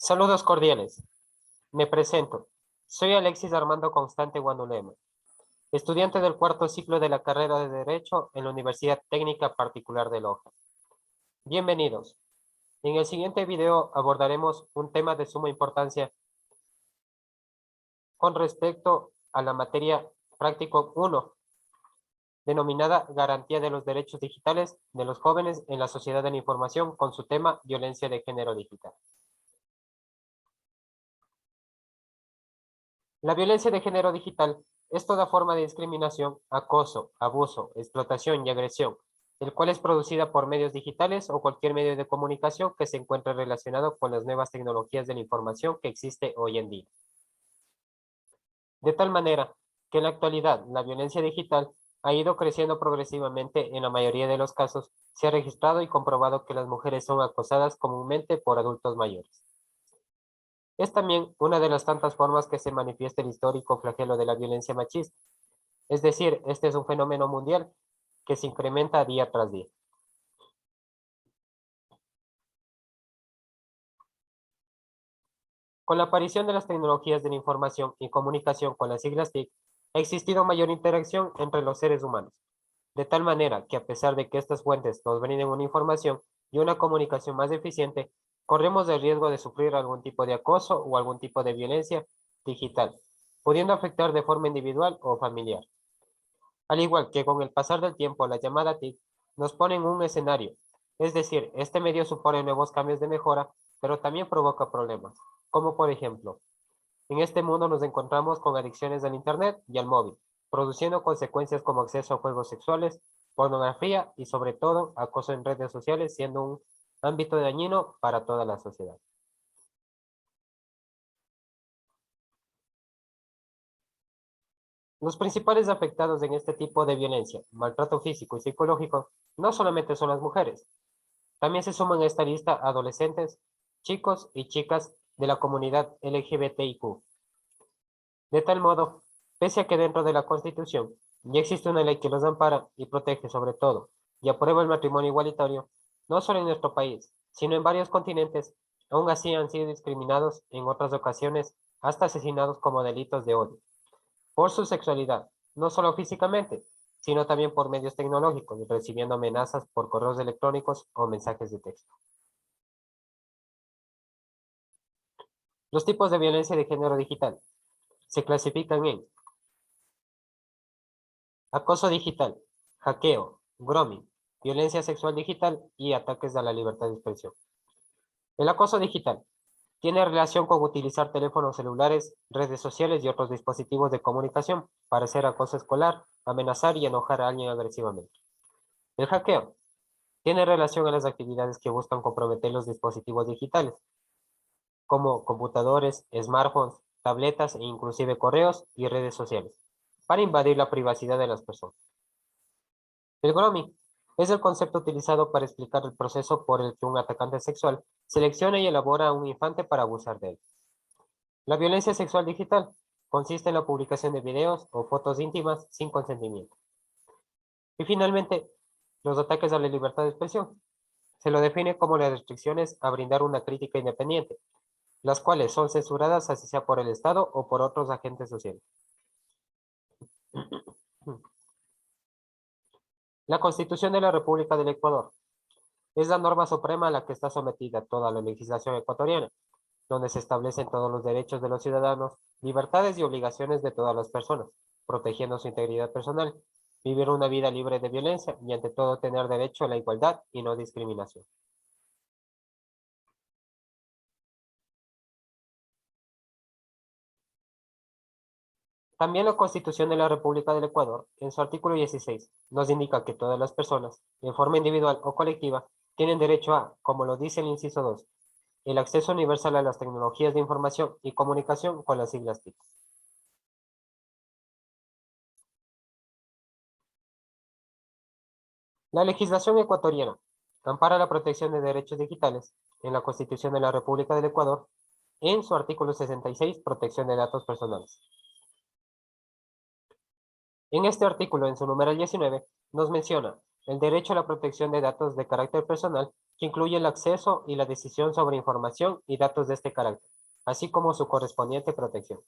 Saludos cordiales. Me presento. Soy Alexis Armando Constante Guanulema, estudiante del cuarto ciclo de la carrera de Derecho en la Universidad Técnica Particular de Loja. Bienvenidos. En el siguiente video abordaremos un tema de suma importancia con respecto a la materia práctico 1, denominada Garantía de los Derechos Digitales de los Jóvenes en la Sociedad de la Información, con su tema Violencia de Género Digital. La violencia de género digital es toda forma de discriminación, acoso, abuso, explotación y agresión, el cual es producida por medios digitales o cualquier medio de comunicación que se encuentre relacionado con las nuevas tecnologías de la información que existe hoy en día. De tal manera que en la actualidad la violencia digital ha ido creciendo progresivamente. En la mayoría de los casos se ha registrado y comprobado que las mujeres son acosadas comúnmente por adultos mayores. Es también una de las tantas formas que se manifiesta el histórico flagelo de la violencia machista. Es decir, este es un fenómeno mundial que se incrementa día tras día. Con la aparición de las tecnologías de la información y comunicación con las siglas TIC, ha existido mayor interacción entre los seres humanos, de tal manera que a pesar de que estas fuentes nos brinden una información y una comunicación más eficiente, corremos el riesgo de sufrir algún tipo de acoso o algún tipo de violencia digital, pudiendo afectar de forma individual o familiar. Al igual que con el pasar del tiempo, la llamada TIC nos pone en un escenario, es decir, este medio supone nuevos cambios de mejora, pero también provoca problemas, como por ejemplo, en este mundo nos encontramos con adicciones al Internet y al móvil, produciendo consecuencias como acceso a juegos sexuales, pornografía y sobre todo acoso en redes sociales, siendo un ámbito dañino para toda la sociedad. Los principales afectados en este tipo de violencia, maltrato físico y psicológico, no solamente son las mujeres. También se suman a esta lista adolescentes, chicos y chicas de la comunidad LGBTIQ. De tal modo, pese a que dentro de la Constitución ya existe una ley que los ampara y protege sobre todo y aprueba el matrimonio igualitario, no solo en nuestro país, sino en varios continentes, aún así han sido discriminados en otras ocasiones, hasta asesinados como delitos de odio, por su sexualidad, no solo físicamente, sino también por medios tecnológicos, recibiendo amenazas por correos electrónicos o mensajes de texto. Los tipos de violencia de género digital se clasifican en acoso digital, hackeo, grooming, violencia sexual digital y ataques a la libertad de expresión. El acoso digital tiene relación con utilizar teléfonos celulares, redes sociales y otros dispositivos de comunicación para hacer acoso escolar, amenazar y enojar a alguien agresivamente. El hackeo tiene relación a las actividades que buscan comprometer los dispositivos digitales, como computadores, smartphones, tabletas e inclusive correos y redes sociales, para invadir la privacidad de las personas. El grooming es el concepto utilizado para explicar el proceso por el que un atacante sexual selecciona y elabora a un infante para abusar de él. La violencia sexual digital consiste en la publicación de videos o fotos íntimas sin consentimiento. Y finalmente, los ataques a la libertad de expresión. Se lo define como las restricciones a brindar una crítica independiente, las cuales son censuradas así sea por el Estado o por otros agentes sociales. La Constitución de la República del Ecuador es la norma suprema a la que está sometida toda la legislación ecuatoriana, donde se establecen todos los derechos de los ciudadanos, libertades y obligaciones de todas las personas, protegiendo su integridad personal, vivir una vida libre de violencia y ante todo tener derecho a la igualdad y no discriminación. También la Constitución de la República del Ecuador, en su artículo 16, nos indica que todas las personas, de forma individual o colectiva, tienen derecho a, como lo dice el inciso 2, el acceso universal a las tecnologías de información y comunicación con las siglas TIC. La legislación ecuatoriana ampara la protección de derechos digitales en la Constitución de la República del Ecuador, en su artículo 66, protección de datos personales. En este artículo, en su numeral 19, nos menciona El derecho a la protección de datos de carácter personal, que incluye el acceso y la decisión sobre información y datos de este carácter, así como su correspondiente protección.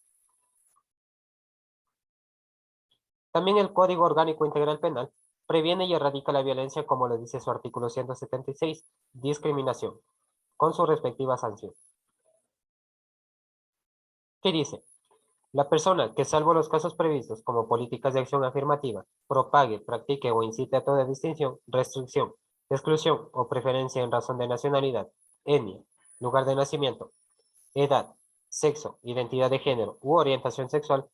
También el Código Orgánico Integral Penal previene y erradica la violencia, como lo dice su artículo 176, discriminación, con su respectiva sanción. ¿Qué dice? La persona que, salvo los casos previstos como políticas de acción afirmativa, propague, practique o incite a toda distinción, restricción, exclusión o preferencia en razón de nacionalidad, etnia, lugar de nacimiento, edad, sexo, identidad de género u orientación sexual,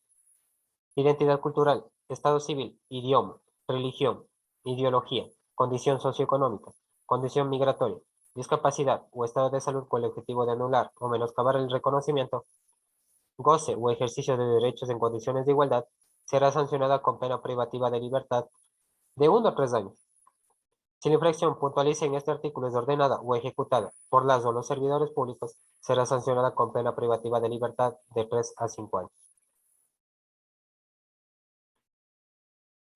identidad cultural, estado civil, idioma, religión, ideología, condición socioeconómica, condición migratoria, discapacidad o estado de salud con el objetivo de anular o menoscabar el reconocimiento, goce o ejercicio de derechos en condiciones de igualdad, será sancionada con pena privativa de libertad de 1 a 3 años. Si la infracción puntualiza en este artículo es ordenada o ejecutada por las o los servidores públicos, será sancionada con pena privativa de libertad de 3 a 5 años.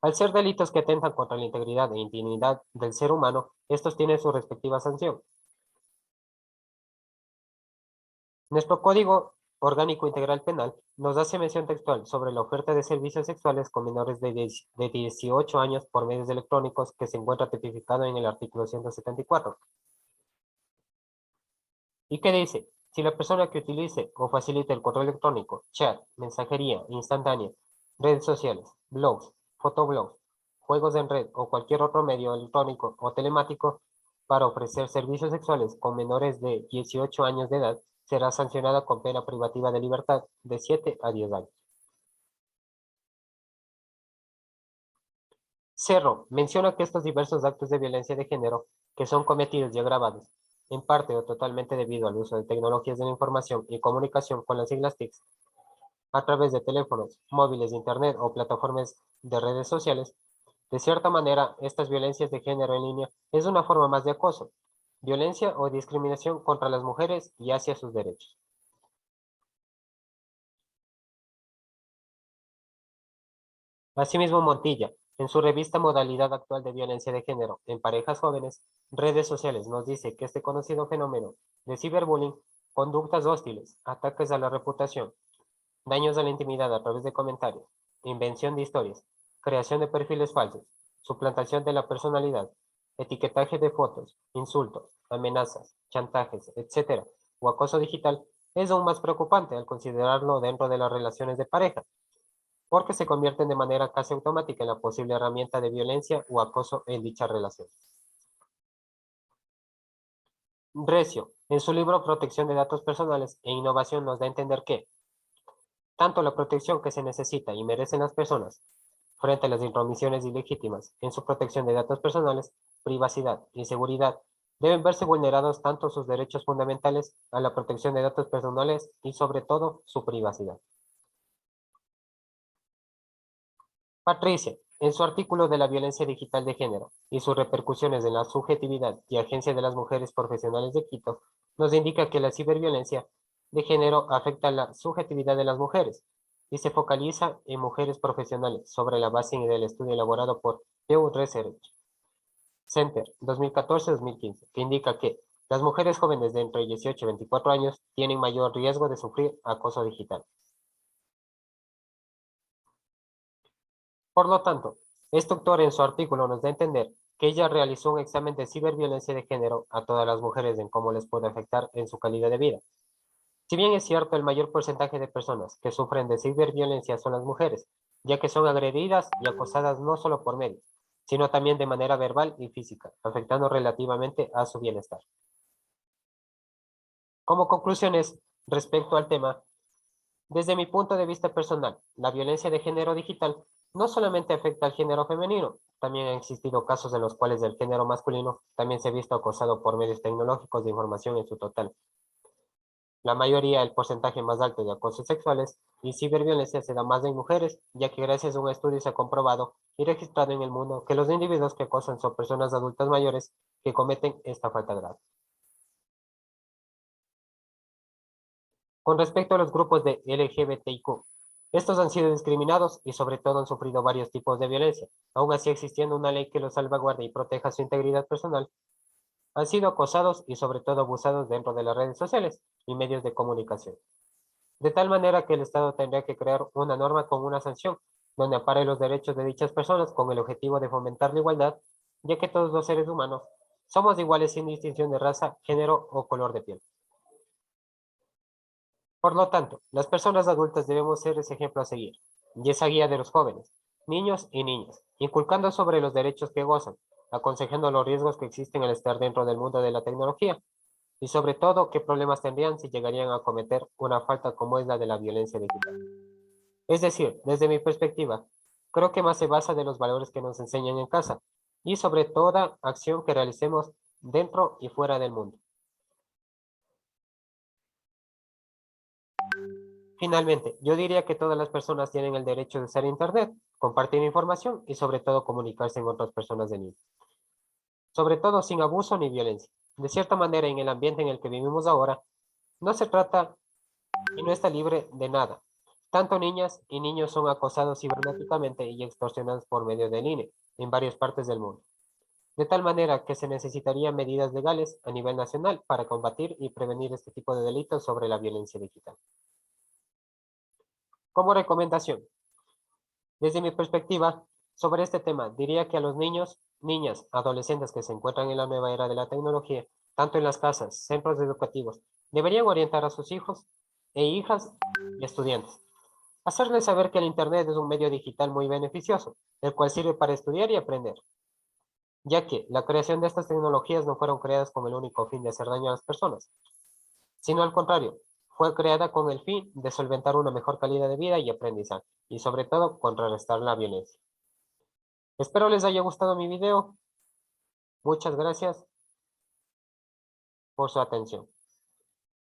Al ser delitos que atentan contra la integridad e intimidad del ser humano, estos tienen su respectiva sanción. Nuestro Código Orgánico Integral Penal nos hace mención textual sobre la oferta de servicios sexuales con menores de 18 años por medios electrónicos, que se encuentra tipificado en el artículo 174. ¿Y qué dice? Si la persona que utilice o facilite el correo electrónico, chat, mensajería instantánea, redes sociales, blogs, fotoblogs, juegos en red o cualquier otro medio electrónico o telemático para ofrecer servicios sexuales con menores de 18 años de edad, será sancionada con pena privativa de libertad de 7 a 10 años. Cerro menciona que estos diversos actos de violencia de género, que son cometidos y agravados, en parte o totalmente debido al uso de tecnologías de la información y comunicación con las siglas TICs, a través de teléfonos, móviles, internet o plataformas de redes sociales, de cierta manera, estas violencias de género en línea es una forma más de acoso, violencia o discriminación contra las mujeres y hacia sus derechos. Asimismo, Montilla, en su revista Modalidad Actual de Violencia de Género en Parejas Jóvenes, Redes Sociales, nos dice que este conocido fenómeno de ciberbullying, conductas hostiles, ataques a la reputación, daños a la intimidad a través de comentarios, invención de historias, creación de perfiles falsos, suplantación de la personalidad, etiquetaje de fotos, insultos, amenazas, chantajes, etc., o acoso digital, es aún más preocupante al considerarlo dentro de las relaciones de pareja, porque se convierten de manera casi automática en la posible herramienta de violencia o acoso en dicha relación. Recio, en su libro Protección de Datos Personales e Innovación, nos da a entender que tanto la protección que se necesita y merecen las personas frente a las intromisiones ilegítimas en su protección de datos personales, privacidad y seguridad, deben verse vulnerados tanto sus derechos fundamentales a la protección de datos personales y sobre todo su privacidad. Patricia, en su artículo de la violencia digital de género y sus repercusiones en la subjetividad y Agencia de las Mujeres Profesionales de Quito, nos indica que la ciberviolencia de género afecta la subjetividad de las mujeres y se focaliza en mujeres profesionales sobre la base del estudio elaborado por Pew Research Center 2014-2015, que indica que las mujeres jóvenes de entre 18 y 24 años tienen mayor riesgo de sufrir acoso digital. Por lo tanto, este autor en su artículo nos da a entender que ella realizó un examen de ciberviolencia de género a todas las mujeres en cómo les puede afectar en su calidad de vida. Si bien es cierto, el mayor porcentaje de personas que sufren de ciberviolencia son las mujeres, ya que son agredidas y acosadas no solo por medios, sino también de manera verbal y física, afectando relativamente a su bienestar. Como conclusiones respecto al tema, desde mi punto de vista personal, la violencia de género digital no solamente afecta al género femenino, también han existido casos en los cuales el género masculino también se ha visto acosado por medios tecnológicos de información en su total. La mayoría, el porcentaje más alto de acosos sexuales y ciberviolencia se da más en mujeres, ya que gracias a un estudio se ha comprobado y registrado en el mundo que los individuos que acosan son personas adultas mayores que cometen esta falta grave. Con respecto a los grupos de LGBTIQ, Estos han sido discriminados y sobre todo han sufrido varios tipos de violencia. Aún así, existiendo una ley que los salvaguarde y proteja su integridad personal, han sido acosados y sobre todo abusados dentro de las redes sociales y medios de comunicación. De tal manera que el Estado tendría que crear una norma con una sanción donde ampare los derechos de dichas personas con el objetivo de fomentar la igualdad, ya que todos los seres humanos somos iguales sin distinción de raza, género o color de piel. Por lo tanto, las personas adultas debemos ser ese ejemplo a seguir, y esa guía de los jóvenes, niños y niñas, inculcando sobre los derechos que gozan, aconsejando los riesgos que existen al estar dentro del mundo de la tecnología, y sobre todo qué problemas tendrían si llegarían a cometer una falta como es la de la violencia digital. Es decir, desde mi perspectiva, creo que más se basa de los valores que nos enseñan en casa, y sobre toda acción que realicemos dentro y fuera del mundo. Finalmente, yo diría que todas las personas tienen el derecho de usar Internet, compartir información y sobre todo comunicarse con otras personas de nivel. Sobre todo sin abuso ni violencia. De cierta manera, en el ambiente en el que vivimos ahora, no se trata y no está libre de nada. Tanto niñas y niños son acosados cibernéticamente y extorsionados por medio del INE en varias partes del mundo. De tal manera que se necesitarían medidas legales a nivel nacional para combatir y prevenir este tipo de delitos sobre la violencia digital. Como recomendación, desde mi perspectiva, sobre este tema, diría que a los niños, niñas, adolescentes que se encuentran en la nueva era de la tecnología, tanto en las casas, centros educativos, deberían orientar a sus hijos e hijas y estudiantes. Hacerles saber que el Internet es un medio digital muy beneficioso, el cual sirve para estudiar y aprender, ya que la creación de estas tecnologías no fueron creadas con el único fin de hacer daño a las personas, sino al contrario, fue creada con el fin de solventar una mejor calidad de vida y aprendizaje, y sobre todo contrarrestar la violencia. Espero les haya gustado mi video. Muchas gracias por su atención.